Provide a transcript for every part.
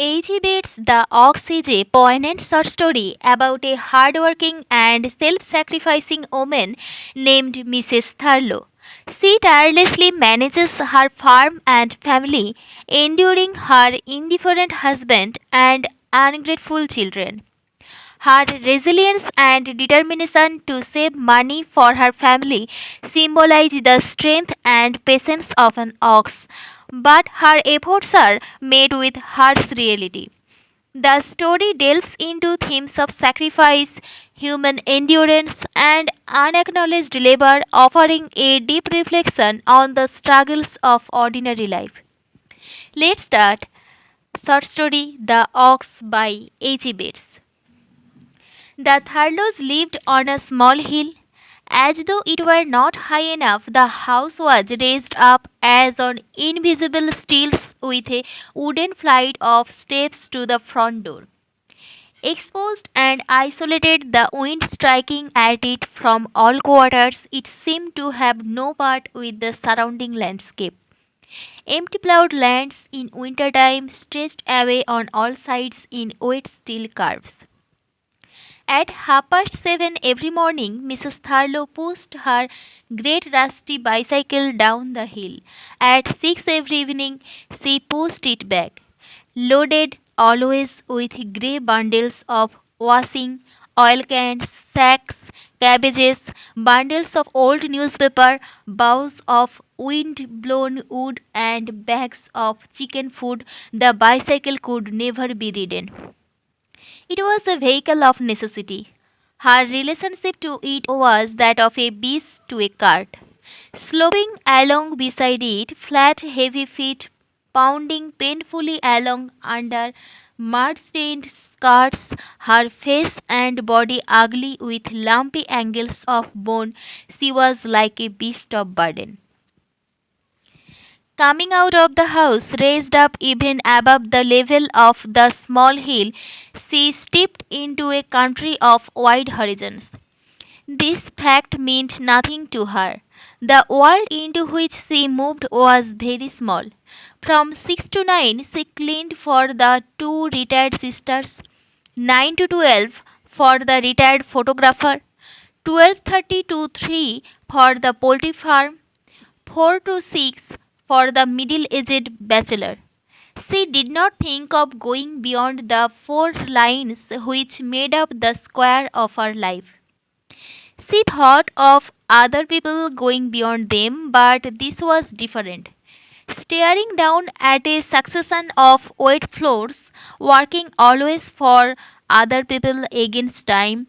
A.G. Bates' The Ox is a poignant short story about a hardworking and self sacrificing woman named Mrs. Thurlow. She tirelessly manages her farm and family, enduring her indifferent husband and ungrateful children. Her resilience and determination to save money for her family symbolize the strength and patience of an ox, but her efforts are met with harsh reality. The story delves into themes of sacrifice, human endurance, and unacknowledged labor, offering a deep reflection on the struggles of ordinary life. Let's start. Short story The Ox by H.E. Bates. The Thurlows lived on a small hill. As though it were not high enough, the house was raised up as on invisible stilts with a wooden flight of steps to the front door. Exposed and isolated, the wind striking at it from all quarters, it seemed to have no part with the surrounding landscape. Empty ploughed lands in wintertime stretched away on all sides in wet steel curves. At 7:30 every morning, Mrs. Thurlow pushed her great rusty bicycle down the hill. At 6 every evening, she pushed it back, loaded always with grey bundles of washing, oil cans, sacks, cabbages, bundles of old newspaper, boughs of wind-blown wood, and bags of chicken food. The bicycle could never be ridden. It was a vehicle of necessity. Her relationship to it was that of a beast to a cart. Sloping along beside it, flat, heavy feet pounding painfully along under mud stained skirts, her face and body ugly with lumpy angles of bone, she was like a beast of burden. Coming out of the house, raised up even above the level of the small hill, she stepped into a country of wide horizons. This fact meant nothing to her. The world into which she moved was very small. From 6 to 9, she cleaned for the two retired sisters, 9 to 12 for the retired photographer, 12:30 to 3 for the poultry farm, 4 to 6 for the middle aged bachelor. She did not think of going beyond the four lines which made up the square of her life. She thought of other people going beyond them, but this was different. Staring down at a succession of wet floors, working always for other people against time,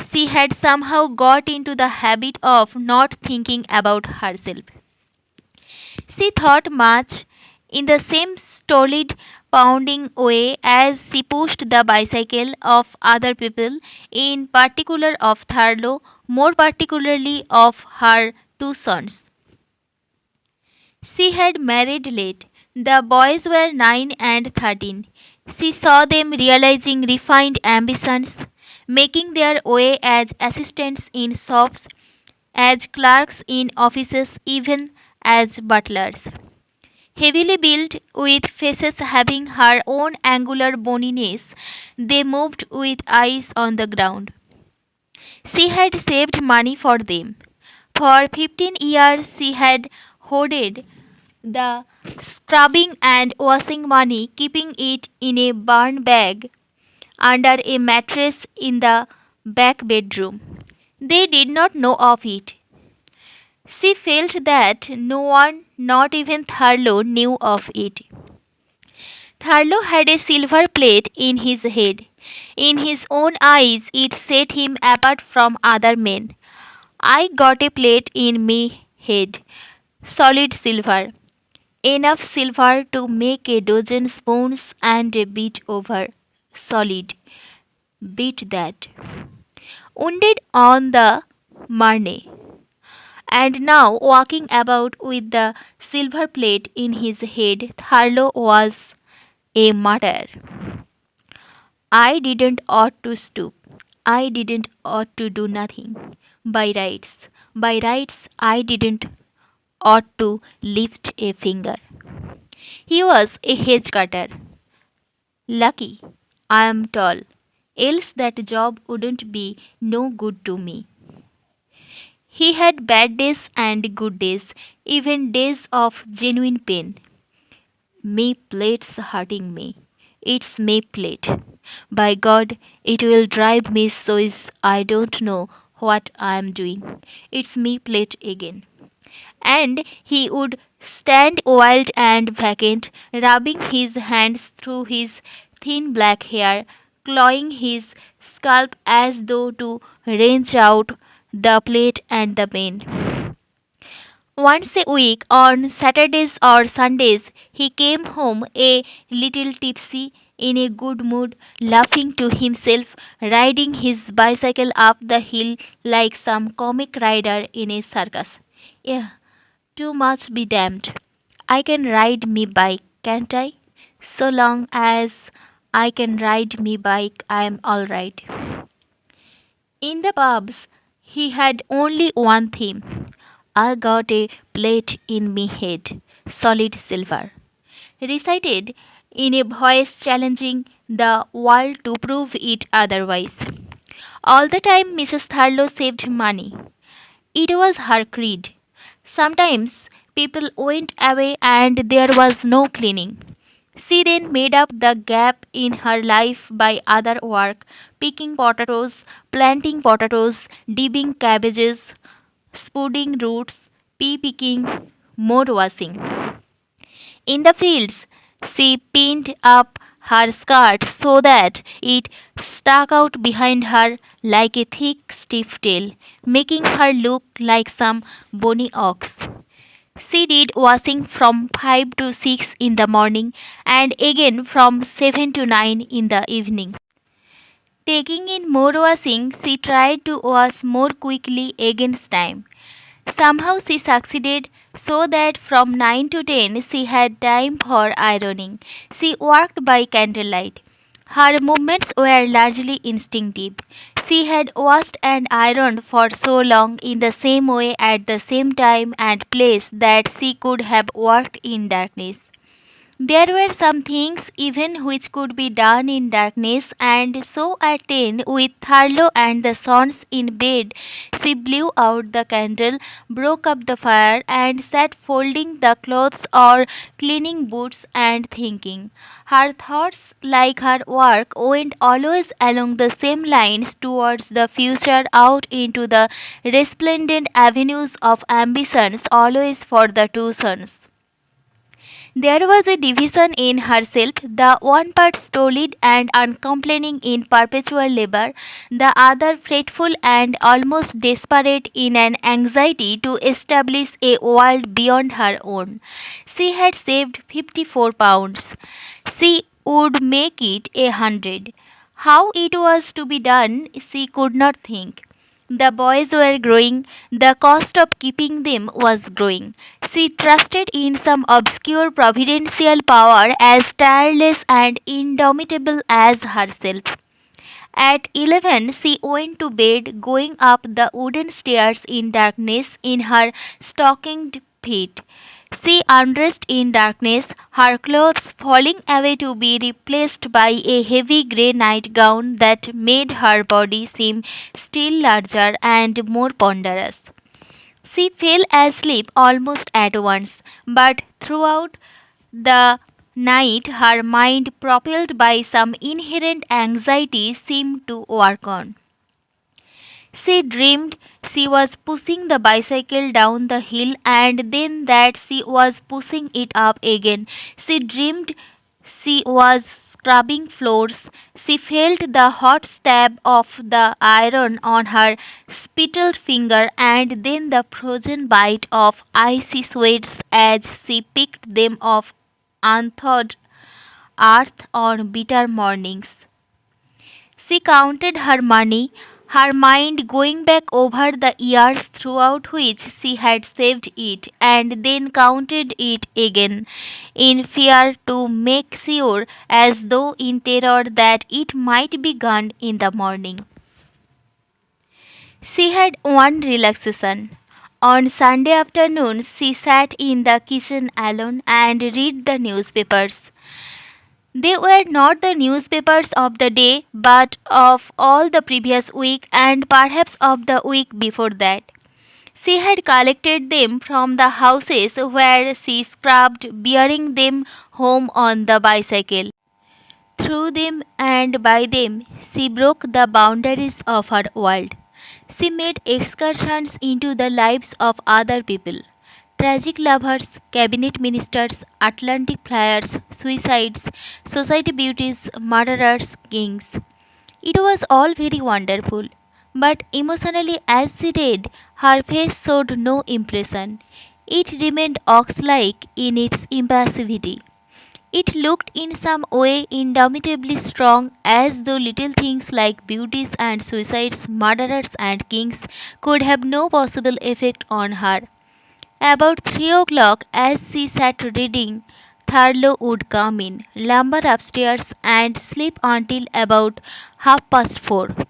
she had somehow got into the habit of not thinking about herself. She thought much in the same stolid, pounding way as she pushed the bicycle of other people, in particular of Thurlow, more particularly of her two sons. She had married late. The boys were 9 and 13. She saw them realizing refined ambitions, making their way as assistants in shops, as clerks in offices, even as butlers. Heavily built, with faces having her own angular boniness, they moved with eyes on the ground. She had saved money for them. For 15 years she had hoarded the scrubbing and washing money, keeping it in a barn bag under a mattress in the back bedroom. They did not know of it. She felt that no one, not even Thurlow, knew of it. Thurlow had a silver plate in his head. In his own eyes, it set him apart from other men. I got a plate in me head, solid silver, enough silver to make a dozen spoons and a bit over, solid, beat that. Wounded on the Marne, and now walking about with the silver plate in his head, Thurlow was a martyr. I didn't ought to stoop. I didn't ought to do nothing. By rights, I didn't ought to lift a finger. He was a hedge cutter. Lucky I am tall, else that job wouldn't be no good to me. He had bad days and good days, even days of genuine pain. Me plate's hurting me. It's me plate. By God, it will drive me so is I don't know what I am doing. It's me plate again. And he would stand wild and vacant, rubbing his hands through his thin black hair, clawing his scalp as though to wrench out the plate and the pain. Once a week, on Saturdays or Sundays, he came home a little tipsy, in a good mood, laughing to himself, riding his bicycle up the hill like some comic rider in a circus. Yeah, too much be damned. I can ride me bike, can't I? So long as I can ride me bike, I am all right. In the pubs, he had only one theme. I got a plate in me head, solid silver. Recited in a voice challenging the world to prove it otherwise. All the time Mrs. Thurlow saved money. It was her creed. Sometimes people went away and there was no cleaning. She then made up the gap in her life by other work, picking potatoes, planting potatoes, digging cabbages, spudding roots, pea picking, more washing. In the fields, she pinned up her skirt so that it stuck out behind her like a thick, stiff tail, making her look like some bony ox. She did washing from 5 to 6 in the morning and again from 7 to 9 in the evening. Taking in more washing, she tried to wash more quickly against time. Somehow she succeeded so that from 9 to 10 she had time for ironing. She worked by candlelight. Her movements were largely instinctive. She had washed and ironed for so long in the same way at the same time and place that she could have worked in darkness. There were some things even which could be done in darkness, and so at 10, with Thurlow and the sons in bed, she blew out the candle, broke up the fire, and sat folding the clothes or cleaning boots and thinking. Her thoughts, like her work, went always along the same lines towards the future, out into the resplendent avenues of ambitions, always for the two sons. There was a division in herself, the one part stolid and uncomplaining in perpetual labor, the other fretful and almost desperate in an anxiety to establish a world beyond her own. She had saved £54. She would make it 100. How it was to be done, she could not think. The boys were growing, the cost of keeping them was growing. She trusted in some obscure providential power as tireless and indomitable as herself. At 11, she went to bed, going up the wooden stairs in darkness in her stockinged feet. She undressed in darkness, her clothes falling away to be replaced by a heavy grey nightgown that made her body seem still larger and more ponderous. She fell asleep almost at once, but throughout the night her mind, propelled by some inherent anxiety, seemed to work on. She dreamed she was pushing the bicycle down the hill and then that she was pushing it up again. She dreamed she was scrubbing floors. She felt the hot stab of the iron on her spittled finger and then the frozen bite of icy sweats as she picked them off unthawed earth on bitter mornings. She counted her money, her mind going back over the years throughout which she had saved it, and then counted it again, in fear to make sure, as though in terror that it might be gone in the morning. She had one relaxation. On Sunday afternoons, she sat in the kitchen alone and read the newspapers. They were not the newspapers of the day, but of all the previous week and perhaps of the week before that. She had collected them from the houses where she scrubbed, bearing them home on the bicycle. Through them and by them, she broke the boundaries of her world. She made excursions into the lives of other people. Tragic lovers, cabinet ministers, Atlantic flyers, suicides, society beauties, murderers, kings. It was all very wonderful, but emotionally as she read, her face showed no impression. It remained ox like in its impassivity. It looked in some way indomitably strong, as though little things like beauties and suicides, murderers and kings could have no possible effect on her. About 3 o'clock, as she sat reading, Thurlow would come in, lumber upstairs, and sleep until about 4:30.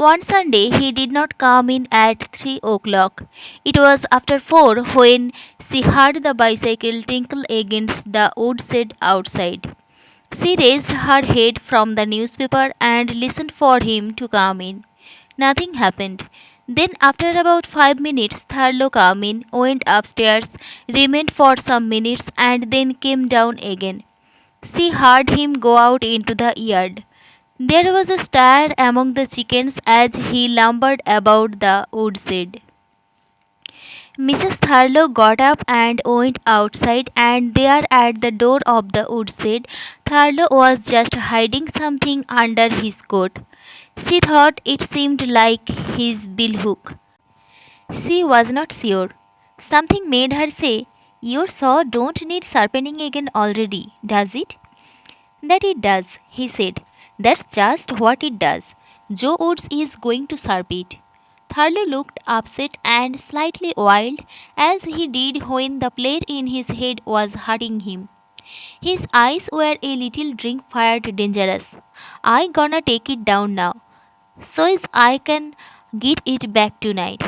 One Sunday he did not come in at 3 o'clock. It was after 4 when she heard the bicycle tinkle against the woodshed outside. She raised her head from the newspaper and listened for him to come in. Nothing happened. Then, after about 5 minutes, Thurlow came in, went upstairs, remained for some minutes, and then came down again. She heard him go out into the yard. There was a stir among the chickens as he lumbered about the woodshed. Mrs. Thurlow got up and went outside, and there at the door of the woodshed, Thurlow was just hiding something under his coat. She thought it seemed like his billhook. She was not sure. Something made her say, "Your saw don't need sharpening again already, does it?" "That it does," he said. "That's just what it does. Joe Woods is going to sharp it." Thurlow looked upset and slightly wild, as he did when the plate in his head was hurting him. His eyes were a little drink fired dangerous. "I gonna take it down now, so's I can get it back tonight."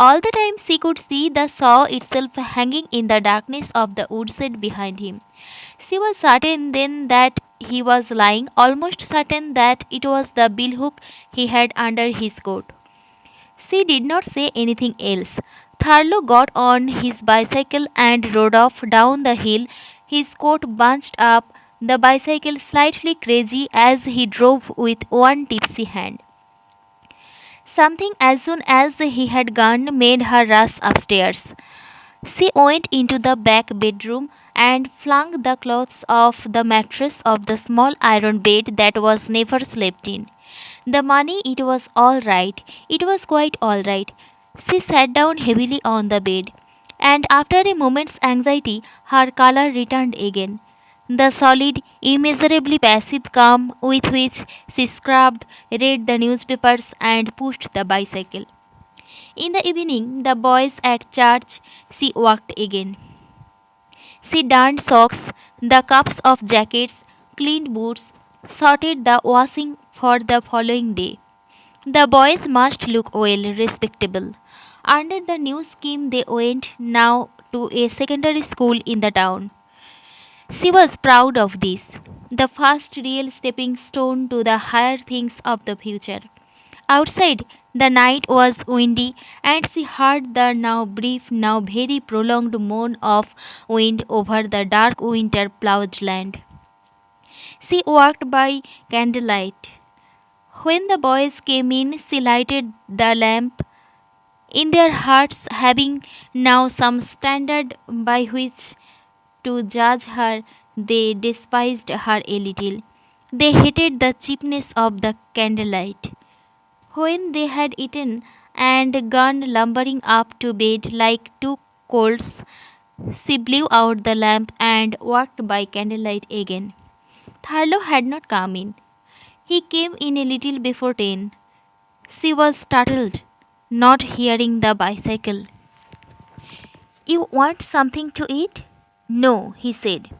All the time she could see the saw itself hanging in the darkness of the woodshed behind him. She was certain then that he was lying, almost certain that it was the billhook he had under his coat. She did not say anything else. Thurlow got on his bicycle and rode off down the hill, his coat bunched up, the bicycle slightly crazy as he drove with one tipsy hand. Something as soon as he had gone made her rush upstairs. She went into the back bedroom and flung the clothes off the mattress of the small iron bed that was never slept in. The money, it was all right. It was quite all right. She sat down heavily on the bed, and after a moment's anxiety, her color returned again. The solid, immeasurably passive calm with which she scrubbed, read the newspapers, and pushed the bicycle. In the evening, the boys at church, she walked again. She darned socks, the cuffs of jackets, cleaned boots, sorted the washing for the following day. The boys must look well, respectable. Under the new scheme, they went now to a secondary school in the town. She was proud of this, the first real stepping stone to the higher things of the future. Outside, the night was windy, and she heard the now brief, now very prolonged moan of wind over the dark winter ploughed land. She walked by candlelight. When the boys came in, she lighted the lamp. In their hearts, having now some standard by which to judge her, they despised her a little. They hated the cheapness of the candlelight. When they had eaten and gone lumbering up to bed like two colts, she blew out the lamp and walked by candlelight again. Thurlow had not come in. He came in a little before 10. She was startled, not hearing the bicycle. "You want something to eat?" "No," he said.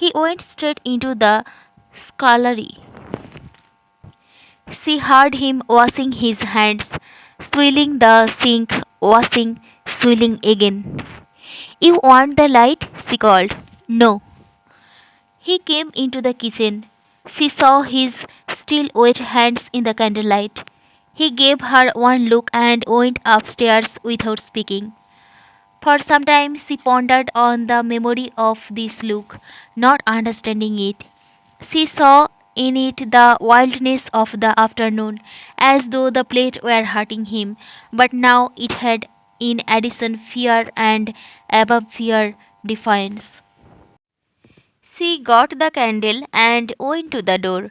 He went straight into the scullery. She heard him washing his hands, swilling the sink, washing, swilling again. "You want the light?" she called. "No." He came into the kitchen. She saw his still wet hands in the candlelight. He gave her one look and went upstairs without speaking. For some time she pondered on the memory of this look, not understanding it. She saw in it the wildness of the afternoon, as though the plate were hurting him, but now it had in addition fear and above fear defiance. She got the candle and went to the door.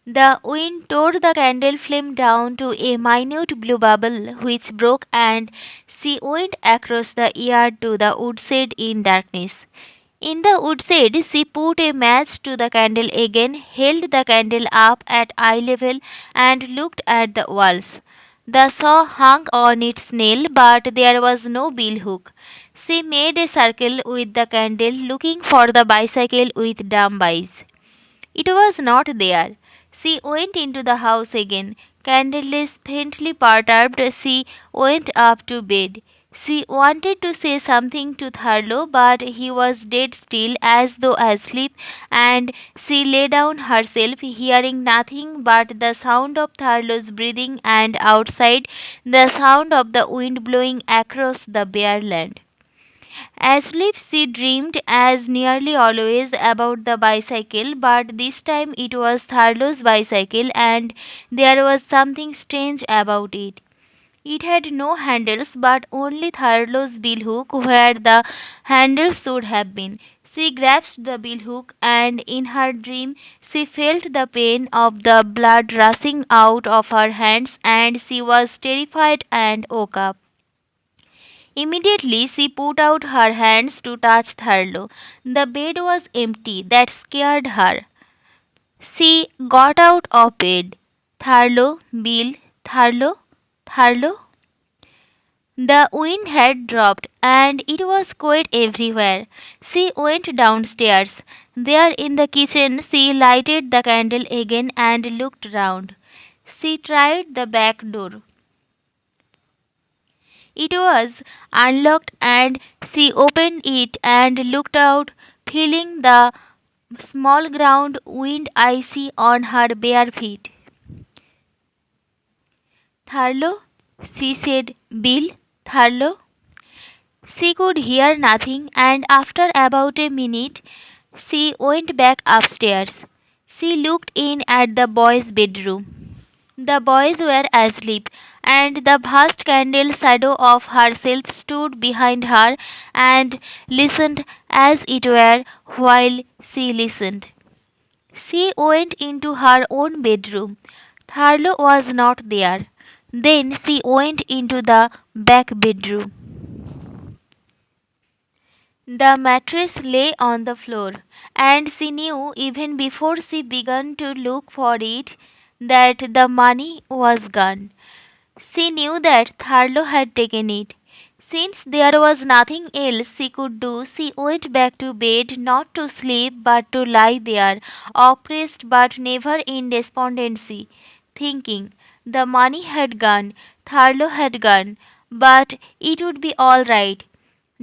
The wind tore the candle flame down to a minute blue bubble which broke, and she went across the yard to the woodshed in darkness. In the woodshed, she put a match to the candle again, held the candle up at eye level, and looked at the walls. The saw hung on its nail, but there was no bill hook. She made a circle with the candle, looking for the bicycle with dumb eyes. It was not there. She went into the house again. Candleless, faintly perturbed, she went up to bed. She wanted to say something to Thurlow, but he was dead still, as though asleep, and she lay down herself, hearing nothing but the sound of Thurlow's breathing, and outside, the sound of the wind blowing across the bare land. Asleep, she dreamed, as nearly always, about the bicycle, but this time it was Thurlow's bicycle, and there was something strange about it. It had no handles, but only Thurlow's billhook where the handles should have been. She grasped the billhook, and in her dream she felt the pain of the blood rushing out of her hands, and she was terrified and woke up. Immediately she put out her hands to touch Thurlow. The bed was empty. That scared her. She got out of bed. Thurlow, Bill, Thurlow, Thurlow. The wind had dropped, and it was quiet everywhere. She went downstairs. There in the kitchen she lighted the candle again and looked round. She tried the back door. It was unlocked, and she opened it and looked out, feeling the small ground wind icy on her bare feet. Thurlow, she said, Bill, Thurlow. She could hear nothing, and after about a minute, she went back upstairs. She looked in at the boys' bedroom. The boys were asleep, and the vast candle shadow of herself stood behind her and listened, as it were, while she listened. She went into her own bedroom. Thurlow was not there. Then she went into the back bedroom. The mattress lay on the floor, and she knew even before she began to look for it that the money was gone. She knew that Thurlow had taken it. Since there was nothing else she could do, she went back to bed, not to sleep but to lie there, oppressed but never in despondency, thinking the money had gone, Thurlow had gone, but it would be all right.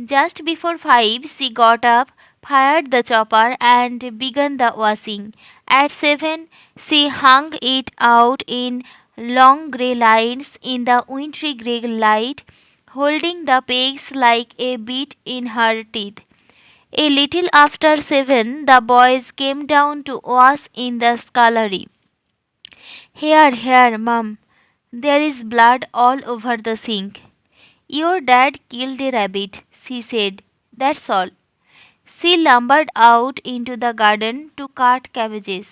Just before 5, she got up, fired the chopper, and began the washing. At 7, she hung it out in long grey lines in the wintry grey light, holding the pegs like a bit in her teeth. A little after 7, the boys came down to wash in the scullery. Here, here, mum. There is blood all over the sink. Your dad killed a rabbit, she said. That's all. She lumbered out into the garden to cut cabbages.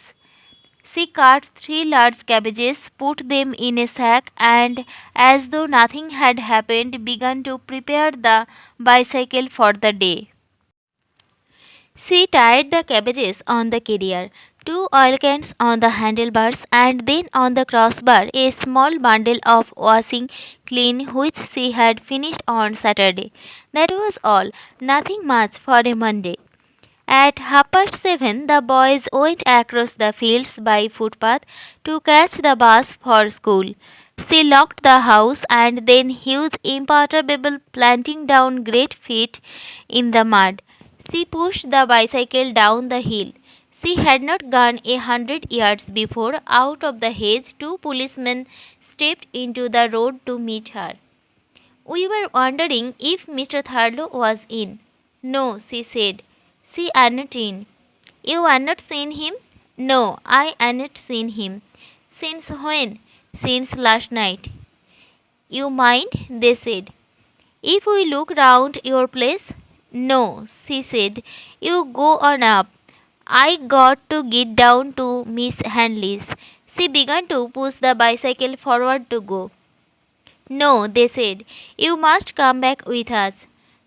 She cut 3 large cabbages, put them in a sack, and, as though nothing had happened, began to prepare the bicycle for the day. She tied the cabbages on the carrier, 2 oil cans on the handlebars, and then on the crossbar a small bundle of washing clean which she had finished on Saturday. That was all, nothing much for a Monday. At 7:30 the boys went across the fields by footpath to catch the bus for school. She locked the house, and then huge imperturbable planting down great feet in the mud. She pushed the bicycle down the hill. She had not gone 100 yards before, out of the hedge, two policemen stepped into the road to meet her. We were wondering if Mr. Thurlow was in. No, she said. She had not in. You had not seen him? No, I had not seen him. Since when? Since last night. You mind? They said. If we look round your place? No, she said. You go on up. I got to get down to Miss Hanley's. She began to push the bicycle forward to go. No, they said. You must come back with us.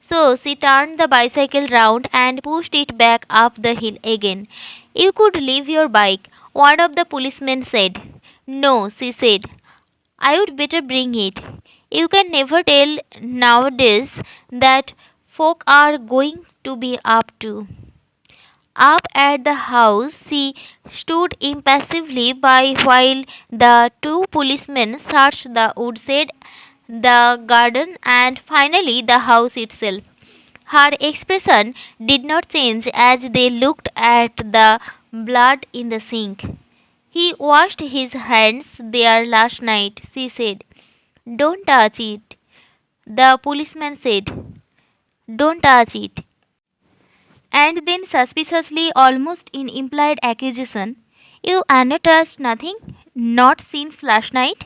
So she turned the bicycle round and pushed it back up the hill again. You could leave your bike, one of the policemen said. No, she said. I would better bring it. You can never tell nowadays that folk are going to be up to. Up at the house, she stood impassively by while the two policemen searched the woodshed, the garden, and finally the house itself. Her expression did not change as they looked at the blood in the sink. He washed his hands there last night, she said. Don't touch it. The policeman said, Don't touch it. And then suspiciously, almost in implied accusation, You untouched nothing? Not since last night?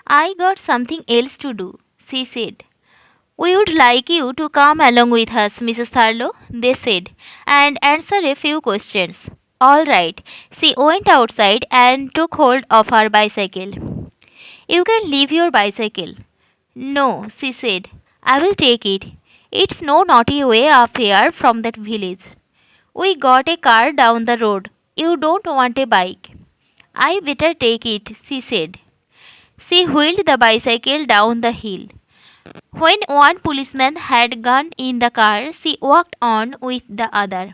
I got something else to do, she said. We would like you to come along with us, Mrs. Thurlow, they said, and answer a few questions. All right. She went outside and took hold of her bicycle. You can leave your bicycle. No, she said. I will take it. It's no naughty way up here from that village. We got a car down the road. You don't want a bike. I better take it, she said. She wheeled the bicycle down the hill. When one policeman had gone in the car, she walked on with the other.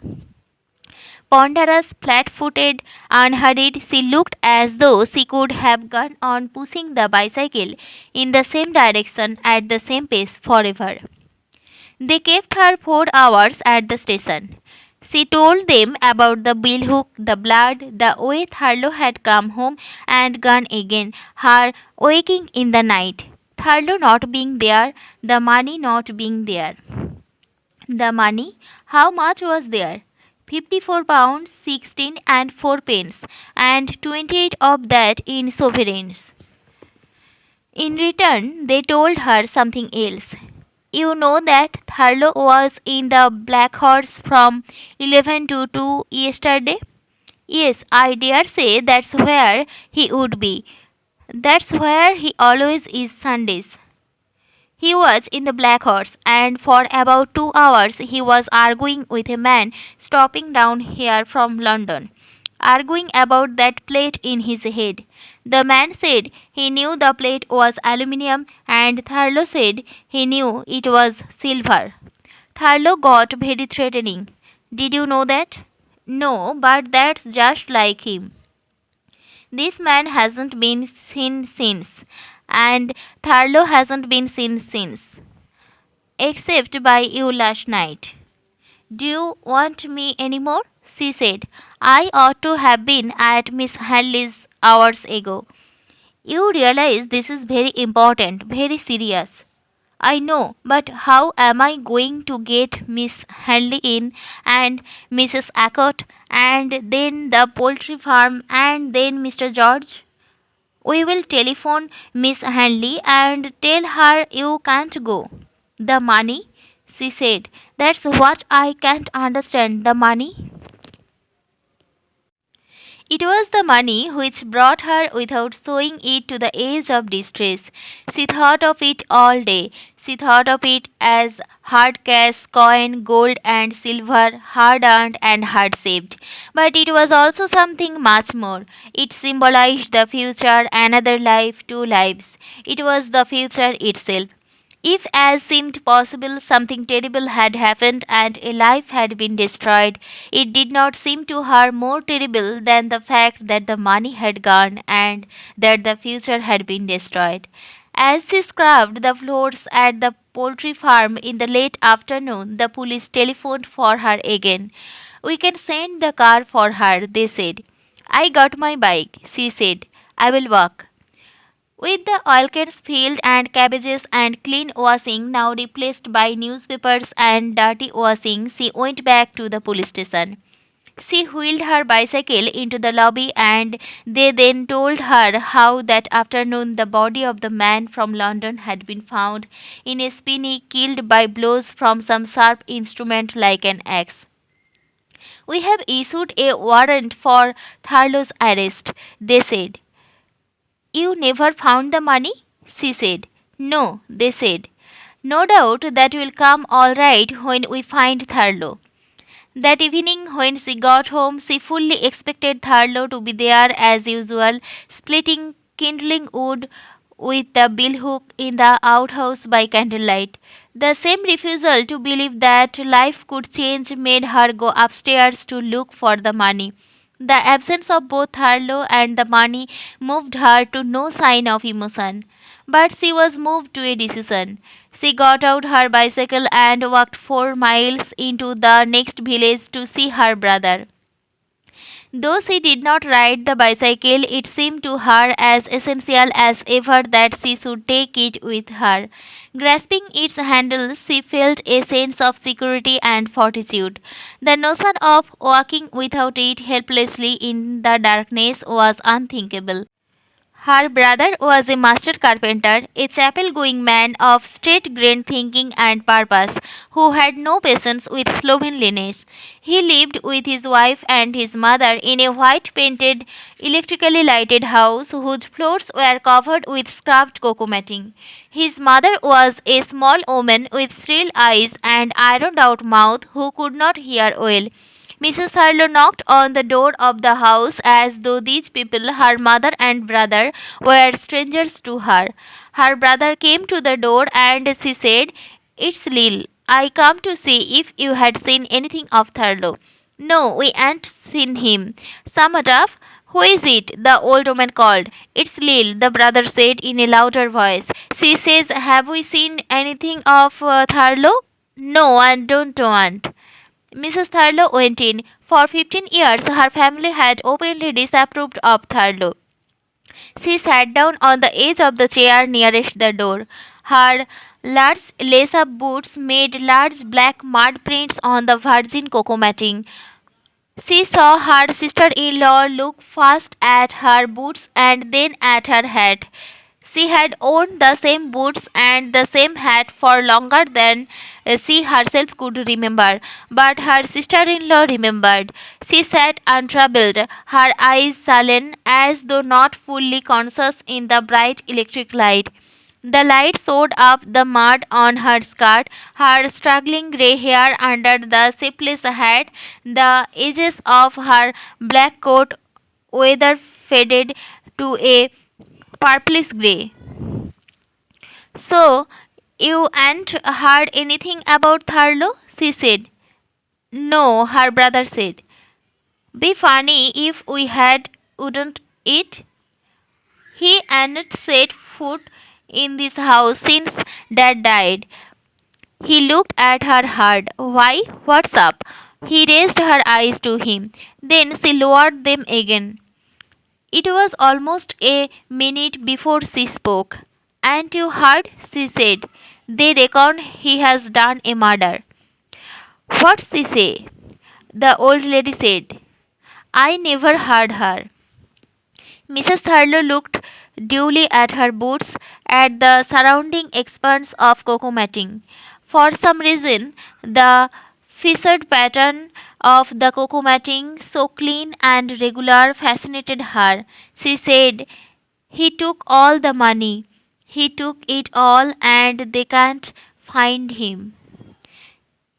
Ponderous, flat-footed, unhurried, she looked as though she could have gone on pushing the bicycle in the same direction at the same pace forever. They kept her 4 hours at the station. She told them about the billhook, the blood, the way Thurlow had come home and gone again, her waking in the night, Thurlow not being there, the money not being there. The money? How much was there? £54, 16 and 4 pence, and 28 of that in sovereigns. In return, they told her something else. You know that Thurlow was in the Black Horse from 11 to 2 yesterday? Yes, I dare say that's where he would be. That's where he always is Sundays. He was in the Black Horse, and for about 2 hours he was arguing with a man stopping down here from London, arguing about that plate in his head. The man said he knew the plate was aluminium, and Thurlow said he knew it was silver. Thurlow got very threatening. Did you know that? No, but that's just like him. This man hasn't been seen since, and Thurlow hasn't been seen since, except by you last night. Do you want me any more? She said. I ought to have been at Miss Hanley's hours ago. You realize this is very important, very serious. I know, but how am I going to get Miss Hanley in, and Mrs. Ackott, and then the poultry farm, and then Mr. George? We will telephone Miss Hanley and tell her you can't go. The money? She said. That's what I can't understand. The money? It was the money which brought her without showing it to the edge of distress. She thought of it all day. She thought of it as hard cash, coin, gold and silver, hard earned and hard saved. But it was also something much more. It symbolized the future, another life, two lives. It was the future itself. If, as seemed possible, something terrible had happened and a life had been destroyed, it did not seem to her more terrible than the fact that the money had gone and that the future had been destroyed. As she scrubbed the floors at the poultry farm in the late afternoon, the police telephoned for her again. We can send the car for her, they said. I got my bike, she said. I will walk. With the oil cans filled and cabbages and clean washing now replaced by newspapers and dirty washing, she went back to the police station. She wheeled her bicycle into the lobby and they then told her how that afternoon the body of the man from London had been found in a spinney, killed by blows from some sharp instrument like an axe. We have issued a warrant for Tharlow's arrest, they said. You never found the money? She said. No, they said. No doubt that will come all right when we find Thurlow. That evening, when she got home, she fully expected Thurlow to be there as usual, splitting kindling wood with the billhook in the outhouse by candlelight. The same refusal to believe that life could change made her go upstairs to look for the money. The absence of both Thurlow and the money moved her to no sign of emotion. But she was moved to a decision. She got out her bicycle and walked 4 miles into the next village to see her brother. Though she did not ride the bicycle, it seemed to her as essential as ever that she should take it with her. Grasping its handle, she felt a sense of security and fortitude. The notion of walking without it helplessly in the darkness was unthinkable. Her brother was a master carpenter, a chapel going man of straight grained thinking and purpose, who had no patience with slovenliness. He lived with his wife and his mother in a white painted, electrically lighted house whose floors were covered with scrubbed cocoa matting. His mother was a small woman with shrill eyes and ironed out mouth who could not hear well. Mrs. Harlow knocked on the door of the house as though these people, her mother and brother, were strangers to her. Her brother came to the door and she said, It's Lil. I come to see if you had seen anything of Thurlow. No, we ain't seen him. Sum it up. Who is it? The old woman called. It's Lil, the brother said in a louder voice. She says, Have we seen anything of Thurlow? No, I don't want. Mrs. Thurlow went in. For 15 years her family had openly disapproved of Thurlow. She sat down on the edge of the chair nearest the door. Her large lace-up boots made large black mud prints on the virgin cocoa matting. She saw her sister-in-law look first at her boots and then at her hat. She had worn the same boots and the same hat for longer than she herself could remember, but her sister-in-law remembered. She sat untroubled, her eyes sullen, as though not fully conscious in the bright electric light. The light showed up the mud on her skirt, her straggling grey hair under the shapeless hat, the edges of her black coat weather faded to a purplish grey. So, you ain't heard anything about Thurlow? She said. No, her brother said. Be funny if we had, wouldn't it? He ain't set foot in this house since Dad died. He looked at her hard. Why? What's up? He raised her eyes to him. Then she lowered them again. It was almost a minute before she spoke. And you heard? She said. They reckon he has done a murder. What's she say? The old lady said. I never heard her. Mrs. Thurlow looked dully at her boots, at the surrounding expanse of cocoa matting. For some reason, the fissured pattern of the cocoa matting, so clean and regular, fascinated her. She said, He took all the money. He took it all and they can't find him.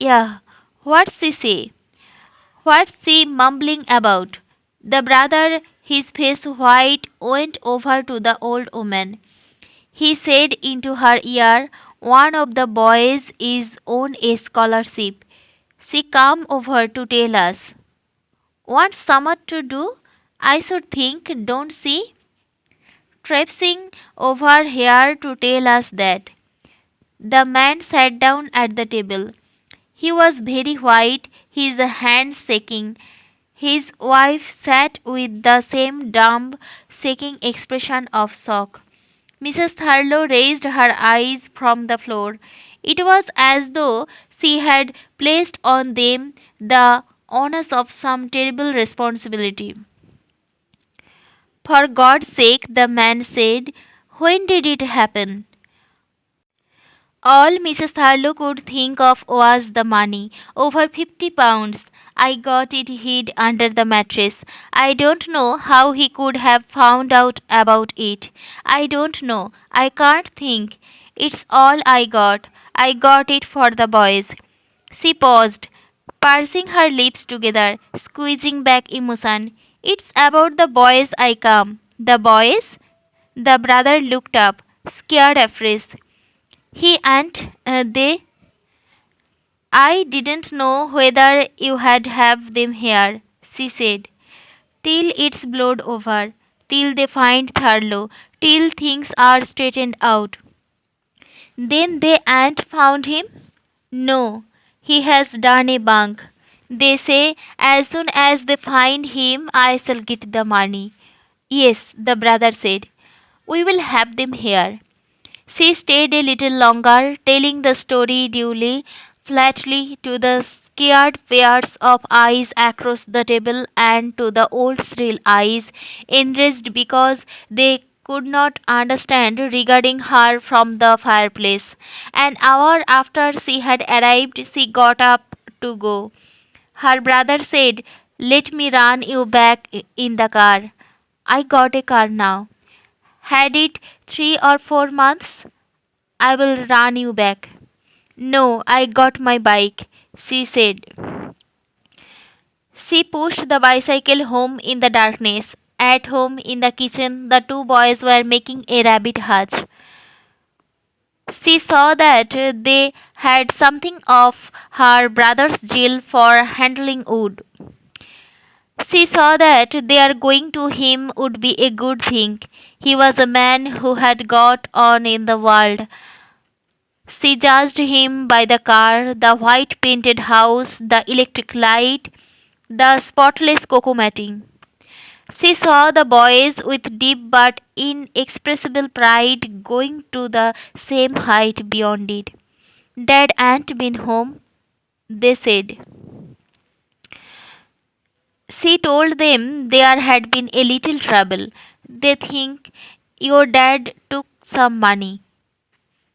Yeah, what's she say? What's she mumbling about? The brother, his face white, went over to the old woman. He said into her ear, One of the boys is on a scholarship. She come over to tell us. Want summer to do? I should think, don't she? Traipsing over here to tell us that. The man sat down at the table. He was very white, his hands shaking. His wife sat with the same dumb, shaking expression of shock. Mrs. Thurlow raised her eyes from the floor. It was as though she had placed on them the onus of some terrible responsibility. For God's sake, the man said, when did it happen? All Mrs. Thurlow could think of was the money, over £50. I got it hid under the mattress. I don't know how he could have found out about it. I don't know. I can't think. It's all I got. I got it for the boys. She paused, pursing her lips together, squeezing back emotion. It's about the boys I come. The boys? The brother looked up, scared afresh. He and they. I didn't know whether you had have them here, she said. Till it's blowed over, till they find Thurlow, till things are straightened out. Then they ain't found him? No, he has done a bunk. They say as soon as they find him, I shall get the money. Yes, the brother said. We will have them here. She stayed a little longer, telling the story duly, flatly to the scared pairs of eyes across the table and to the old shrill eyes, enraged because they could not understand regarding her from the fireplace. An hour after she had arrived, she got up to go. Her brother said, let me run you back in the car. I got a car now. Had it 3 or 4 months? I will run you back. No, I got my bike, she said. She pushed the bicycle home in the darkness. At home in the kitchen, the two boys were making a rabbit hutch. She saw that they had something of her brother's zeal for handling wood. She saw that their going to him would be a good thing. He was a man who had got on in the world. She judged him by the car, the white painted house, the electric light, the spotless cocoa matting. She saw the boys with deep but inexpressible pride going to the same height beyond it. Dad ain't been home, they said. She told them there had been a little trouble. They think your dad took some money.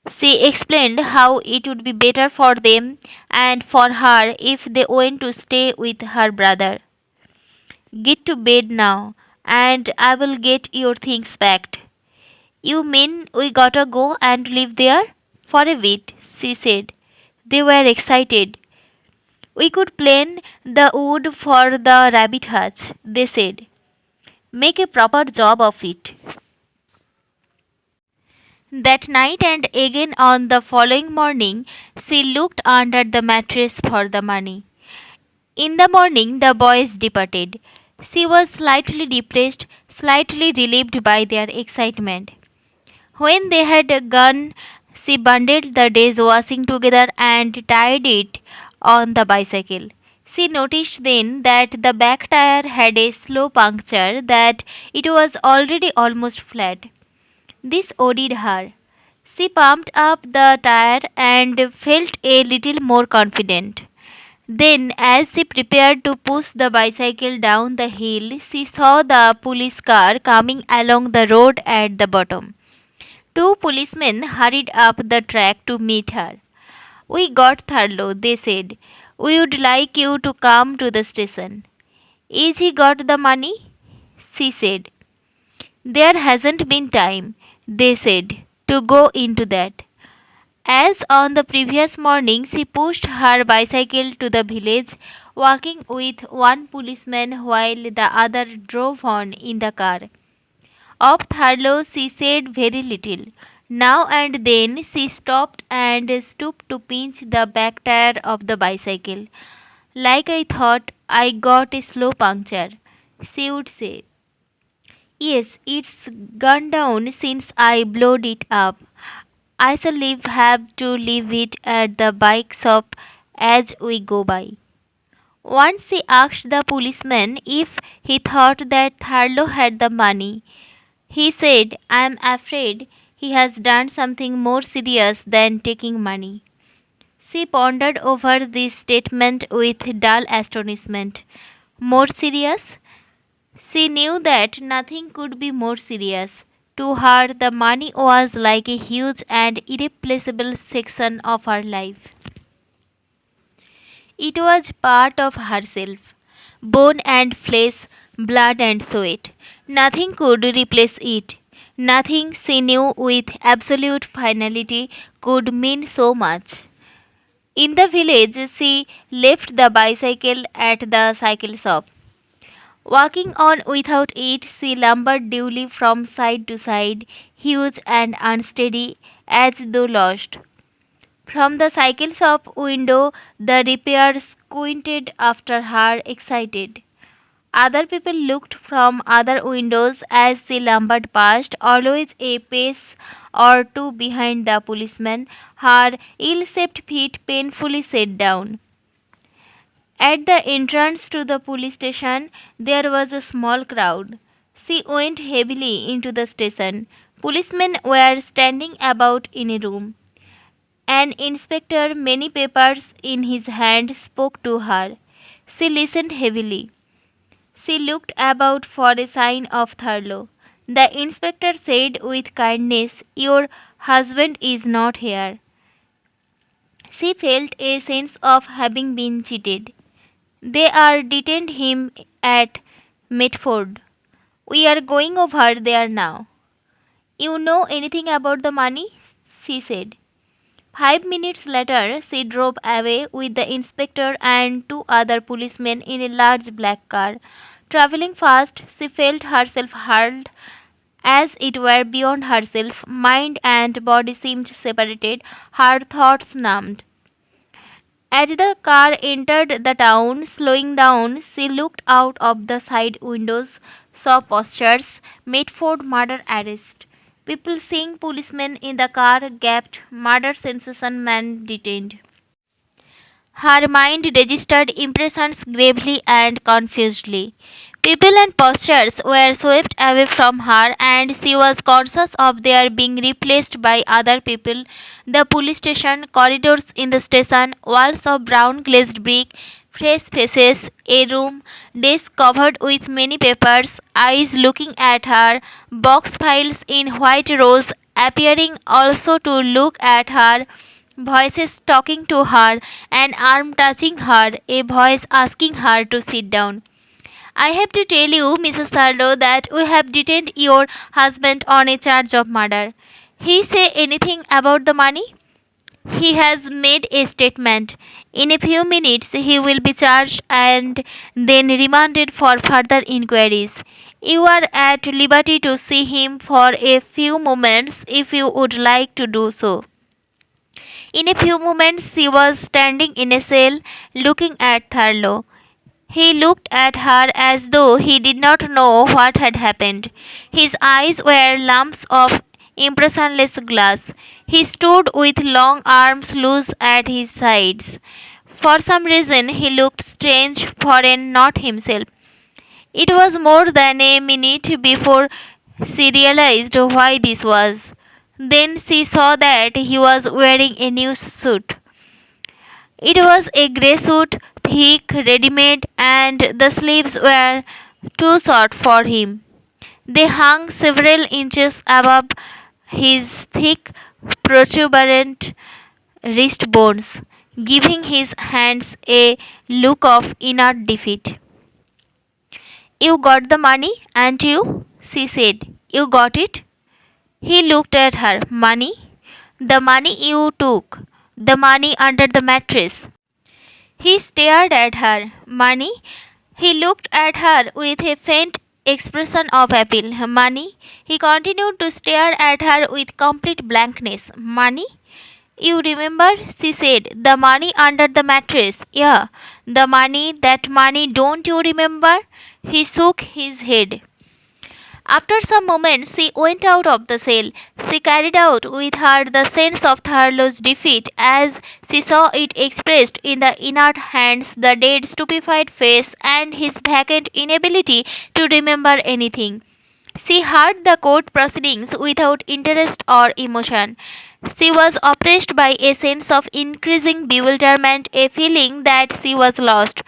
She explained how it would be better for them and for her if they went to stay with her brother. Get to bed now, and I will get your things packed. You mean we gotta go and live there? For a bit, she said. They were excited. We could plan the wood for the rabbit hutch, they said. Make a proper job of it. That night and again on the following morning, she looked under the mattress for the money. In the morning, the boys departed. She was slightly depressed, slightly relieved by their excitement. When they had gone, she bundled the day's washing together and tied it on the bicycle. She noticed then that the back tire had a slow puncture, that it was already almost flat. This ordered her. She pumped up the tire and felt a little more confident. Then, as she prepared to push the bicycle down the hill, she saw the police car coming along the road at the bottom. Two policemen hurried up the track to meet her. We got Thurlow, they said. We would like you to come to the station. Is he got the money? She said. There hasn't been time, they said, to go into that. As on the previous morning, she pushed her bicycle to the village, walking with one policeman while the other drove on in the car. Of Thurlow she said very little. Now and then she stopped and stooped to pinch the back tire of the bicycle. Like I thought, I got a slow puncture, she would say. Yes, it's gone down since I blowed it up. I shall have to leave it at the bike shop as we go by. Once she asked the policeman if he thought that Tharlo had the money. He said, I am afraid he has done something more serious than taking money. She pondered over this statement with dull astonishment. More serious? She knew that nothing could be more serious. To her, the money was like a huge and irreplaceable section of her life. It was part of herself, bone and flesh, blood and sweat. Nothing could replace it. Nothing, she knew with absolute finality, could mean so much. In the village, she left the bicycle at the cycle shop. Walking on without it, she lumbered dully from side to side, huge and unsteady, as though lost. From the cycle shop window, the repair squinted after her, excited. Other people looked from other windows as she lumbered past, always a pace or two behind the policeman, her ill shaped feet painfully set down. At the entrance to the police station, there was a small crowd. She went heavily into the station. Policemen were standing about in a room. An inspector, many papers in his hand, spoke to her. She listened heavily. She looked about for a sign of Thurlow. The inspector said with kindness, Your husband is not here. She felt a sense of having been cheated. They are detained him at Medford. We are going over there now. You know anything about the money? She said. 5 minutes later, she drove away with the inspector and two other policemen in a large black car. Traveling fast, she felt herself hurled as it were beyond herself. Mind and body seemed separated, her thoughts numbed. As the car entered the town, slowing down, she looked out of the side windows, saw posters, Medford murder arrest. People seeing policemen in the car gaped, murder sensation man detained. Her mind registered impressions gravely and confusedly. People and postures were swept away from her, and she was conscious of their being replaced by other people. The police station, corridors in the station, walls of brown glazed brick, fresh faces, a room, desk covered with many papers, eyes looking at her, box files in white rows appearing also to look at her, voices talking to her, an arm touching her, a voice asking her to sit down. I have to tell you, Mrs. Thurlow, that we have detained your husband on a charge of murder. He say anything about the money? He has made a statement. In a few minutes he will be charged and then remanded for further inquiries. You are at liberty to see him for a few moments if you would like to do so. In a few moments she was standing in a cell looking at Thurlow. He looked at her as though he did not know what had happened. His eyes were lumps of impressionless glass. He stood with long arms loose at his sides. For some reason he looked strange, foreign, not himself. It was more than a minute before she realized why this was. Then she saw that he was wearing a new suit. It was a grey suit, thick, ready-made, and the sleeves were too short for him. They hung several inches above his thick, protuberant wrist bones, giving his hands a look of inert defeat. You got the money, and you? She said. You got it? He looked at her. Money? The money you took. The money under the mattress. He stared at her. Money? He looked at her with a faint expression of appeal. Money? He continued to stare at her with complete blankness. Money? You remember? She said. The money under the mattress. Yeah, the money, that money, don't you remember? He shook his head. After some moments, she went out of the cell. She carried out with her the sense of Thurlow's defeat as she saw it expressed in the inert hands, the dead, stupefied face, and his vacant inability to remember anything. She heard the court proceedings without interest or emotion. She was oppressed by a sense of increasing bewilderment, a feeling that she was lost.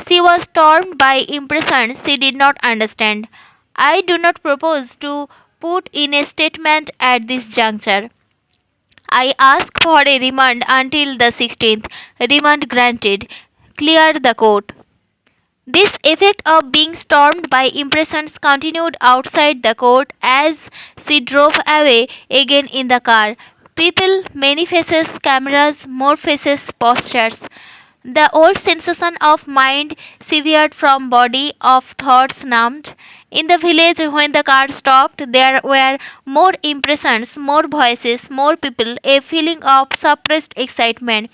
She was torn by impressions she did not understand. I do not propose to put in a statement at this juncture. I ask for a remand until the 16th. Remand granted. Clear the court. This effect of being stormed by impressions continued outside the court as she drove away again in the car. People, many faces, cameras, more faces, postures. The old sensation of mind severed from body, of thoughts numbed. In the village, when the car stopped, there were more impressions, more voices, more people, a feeling of suppressed excitement.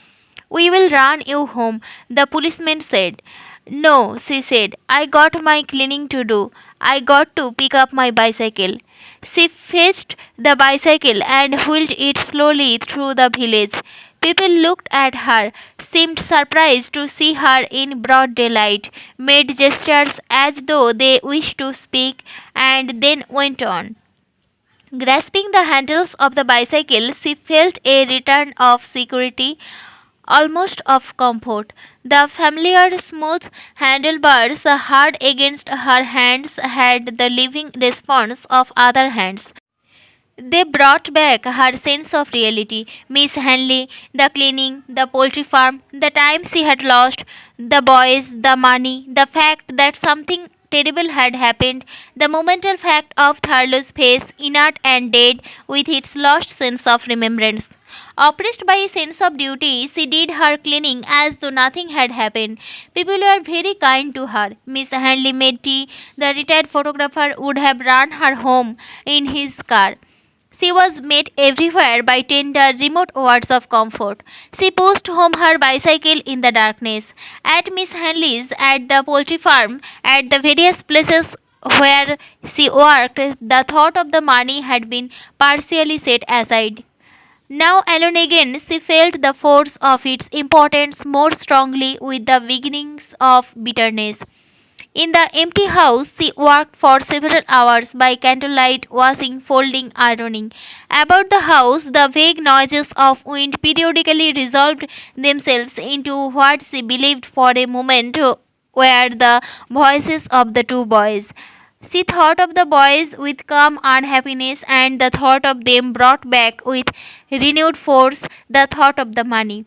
We will run you home, the policeman said. No, she said, I got my cleaning to do. I got to pick up my bicycle. She fetched the bicycle and wheeled it slowly through the village. People looked at her, seemed surprised to see her in broad daylight, made gestures as though they wished to speak, and then went on. Grasping the handles of the bicycle, she felt a return of security, almost of comfort. The familiar smooth handlebars hard against her hands had the living response of other hands. They brought back her sense of reality. Miss Henley, the cleaning, the poultry farm, the time she had lost, the boys, the money, the fact that something terrible had happened, the momental fact of Thurlow's face, inert and dead, with its lost sense of remembrance. Oppressed by a sense of duty, she did her cleaning as though nothing had happened. People were very kind to her. Miss Henley made tea. The retired photographer would have run her home in his car. She was met everywhere by tender, remote words of comfort. She pushed home her bicycle in the darkness. At Miss Henley's, at the poultry farm, at the various places where she worked, the thought of the money had been partially set aside. Now alone again, she felt the force of its importance more strongly with the beginnings of bitterness. In the empty house, she worked for several hours by candlelight, washing, folding, ironing. About the house, the vague noises of wind periodically resolved themselves into what she believed for a moment were the voices of the two boys. She thought of the boys with calm unhappiness, and the thought of them brought back with renewed force the thought of the money.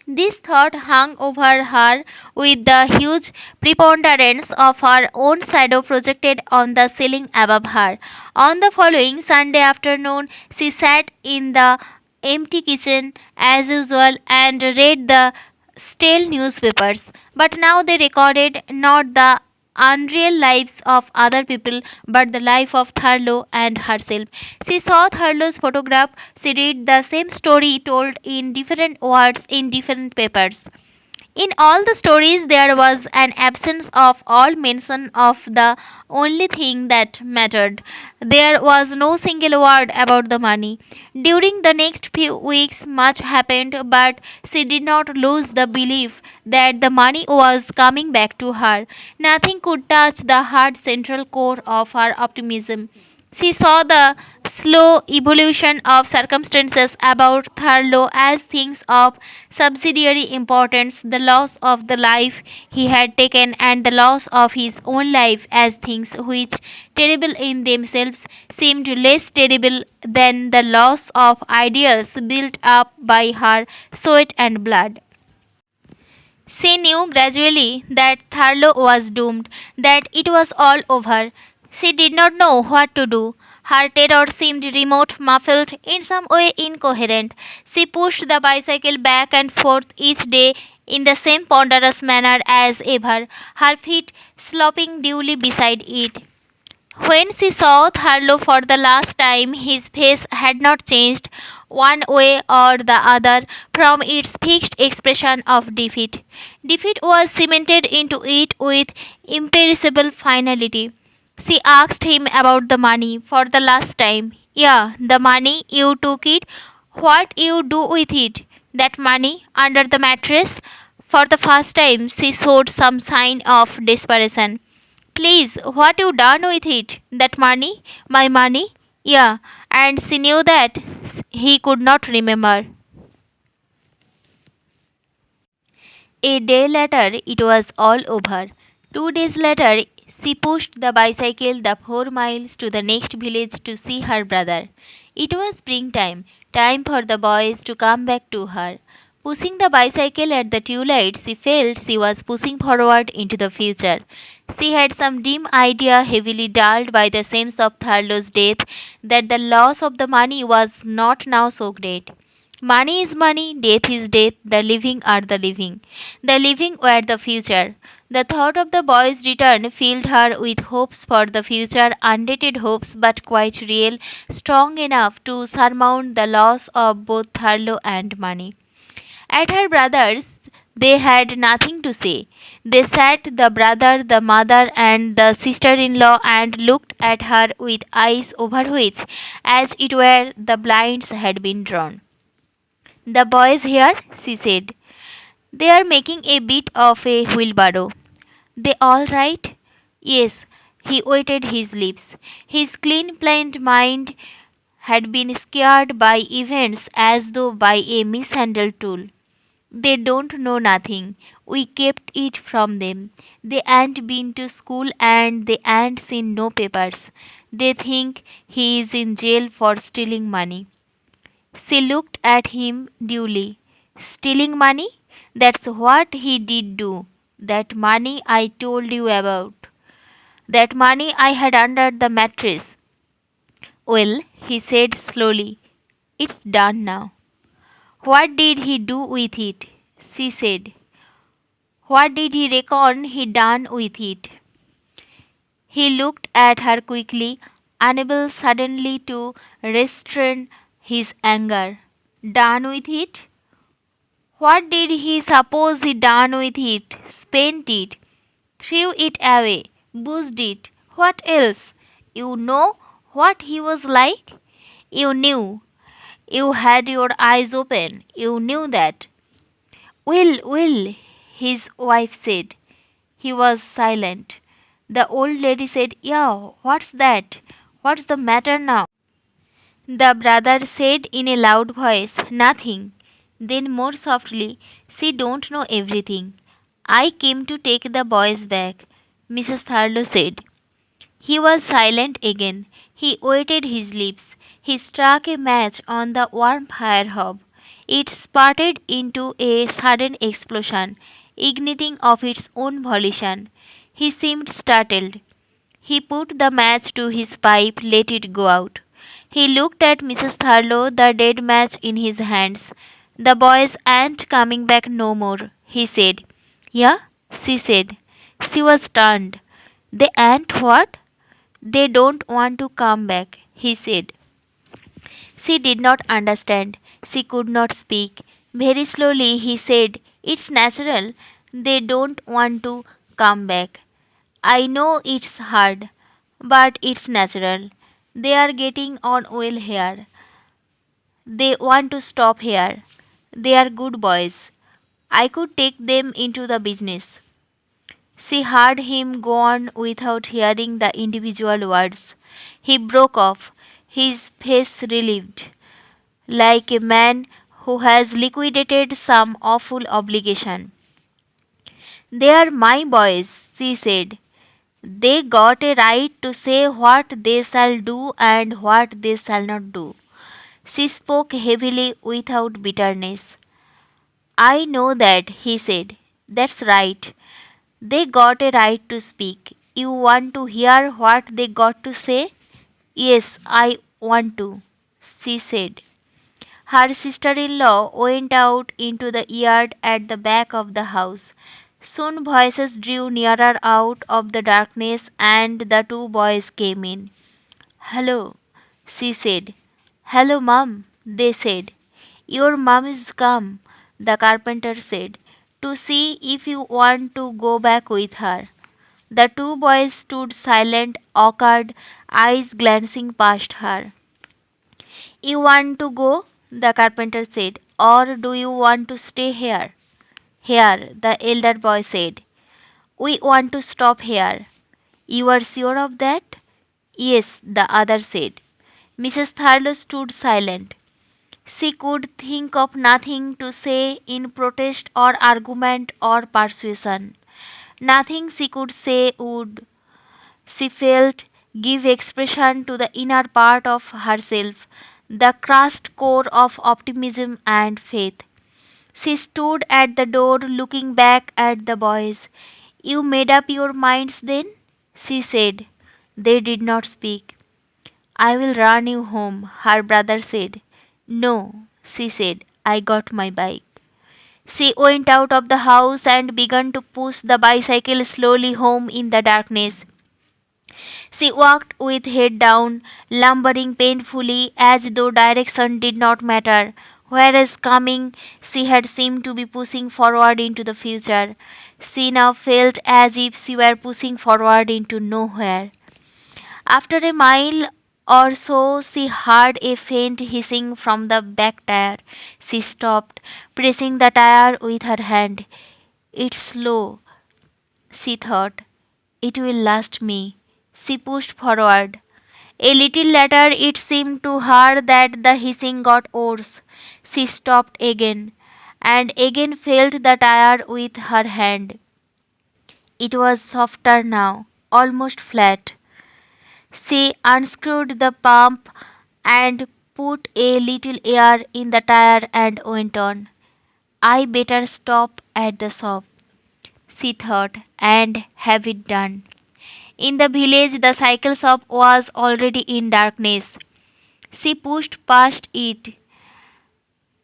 This thought hung over her with the huge preponderance of her own shadow projected on the ceiling above her. On the following Sunday afternoon, she sat in the empty kitchen as usual and read the stale newspapers. But now they recorded not the unreal lives of other people but the life of Thurlow and herself. She saw Thurlow's photograph, she read the same story told in different words in different papers. In all the stories, there was an absence of all mention of the only thing that mattered. There was no single word about the money. During the next few weeks, much happened, but she did not lose the belief that the money was coming back to her. Nothing could touch the hard central core of her optimism. She saw the slow evolution of circumstances about Thurlow as things of subsidiary importance, the loss of the life he had taken and the loss of his own life as things which, terrible in themselves, seemed less terrible than the loss of ideals built up by her sweat and blood. She knew gradually that Thurlow was doomed, that it was all over. She did not know what to do. Her terror seemed remote, muffled, in some way incoherent. She pushed the bicycle back and forth each day in the same ponderous manner as ever, her feet sloping duly beside it. When she saw Thurlow for the last time, his face had not changed one way or the other from its fixed expression of defeat. Defeat was cemented into it with imperishable finality. She asked him about the money for the last time. Yeah, the money you took it. What you do with it? That money under the mattress? For the first time, she showed some sign of desperation. Please, what you done with it? That money? My money? Yeah, and she knew that he could not remember. A day later, it was all over. 2 days later, she pushed the bicycle the 4 miles to the next village to see her brother. It was springtime, time for the boys to come back to her. Pushing the bicycle at the twilight, she felt she was pushing forward into the future. She had some dim idea, heavily dulled by the sense of Thurlow's death, that the loss of the money was not now so great. Money is money, death is death, the living are the living. The living were the future. The thought of the boy's return filled her with hopes for the future, undated hopes but quite real, strong enough to surmount the loss of both Thurlow and money. At her brother's, they had nothing to say. They sat, the brother, the mother, and the sister in law, and looked at her with eyes over which, as it were, the blinds had been drawn. The boys here, she said. They are making a bit of a wheelbarrow. They all right? Yes, he wetted his lips. His clean plain mind had been scared by events as though by a mishandled tool. They don't know nothing. We kept it from them. They ain't been to school and they ain't seen no papers. They think he is in jail for stealing money. She looked at him dully. Stealing money? That's what he did do. That money I told you about. That money I had under the mattress. Well, he said slowly, it's done now. What did he do with it? She said. What did he reckon he done with it? He looked at her quickly, unable suddenly to restrain his anger. Done with it? What did he suppose he done with it? Spent it, threw it away, boozed it. What else? You know what he was like? You knew. You had your eyes open. You knew that. Will, his wife said. He was silent. The old lady said, yeah, what's that? What's the matter now? The brother said in a loud voice, nothing. Then more softly, she don't know everything. I came to take the boys back, Mrs. Thurlow said. He was silent again. He wetted his lips. He struck a match on the warm fire hob. It sputtered into a sudden explosion, igniting of its own volition. He seemed startled. He put the match to his pipe, let it go out. He looked at Mrs. Thurlow, the dead match in his hands. The boys ain't coming back no more, he said. Yeah, she said. She was stunned. They ain't what? They don't want to come back, he said. She did not understand. She could not speak. Very slowly he said, it's natural. They don't want to come back. I know it's hard, but it's natural. They are getting on well here. They want to stop here. They are good boys. I could take them into the business. She heard him go on without hearing the individual words. He broke off, his face relieved, like a man who has liquidated some awful obligation. They are my boys, she said. They got a right to say what they shall do and what they shall not do. She spoke heavily without bitterness. I know that, he said. That's right. They got a right to speak. You want to hear what they got to say? Yes, I want to, she said. Her sister in law went out into the yard at the back of the house. Soon voices drew nearer out of the darkness and the two boys came in. Hello, she said. Hello, Mum, they said. Your mum is come, the carpenter said, to see if you want to go back with her. The two boys stood silent, awkward, eyes glancing past her. You want to go? The carpenter said. Or do you want to stay here? Here, the elder boy said. We want to stop here. You are sure of that? Yes, the other said. Mrs. Thurlow stood silent. She could think of nothing to say in protest or argument or persuasion. Nothing she could say would, she felt, give expression to the inner part of herself, the crushed core of optimism and faith. She stood at the door looking back at the boys. You made up your minds then? She said. They did not speak. I will run you home, her brother said. No, she said. I got my bike. She went out of the house and began to push the bicycle slowly home in the darkness. She walked with head down, lumbering painfully as though direction did not matter, whereas coming she had seemed to be pushing forward into the future. She now felt as if she were pushing forward into nowhere. After a mile or so, she heard a faint hissing from the back tire. She stopped, pressing the tire with her hand. It's slow, she thought. It will last me. She pushed forward. A little later, it seemed to her that the hissing got worse. She stopped again, and again felt the tire with her hand. It was softer now, almost flat. She unscrewed the pump and put a little air in the tire and went on. I better stop at the shop, she thought, and have it done. In the village, the cycle shop was already in darkness. She pushed past it.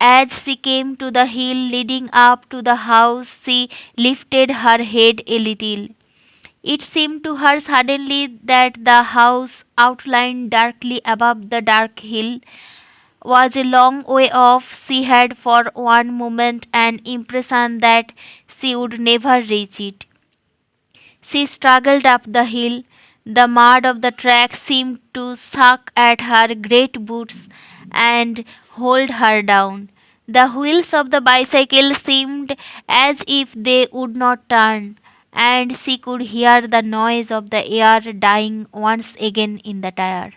As she came to the hill leading up to the house, she lifted her head a little. It seemed to her suddenly that the house, outlined darkly above the dark hill, was a long way off. She had for one moment an impression that she would never reach it. She struggled up the hill. The mud of the track seemed to suck at her great boots and hold her down. The wheels of the bicycle seemed as if they would not turn, and she could hear the noise of the air dying once again in the tire.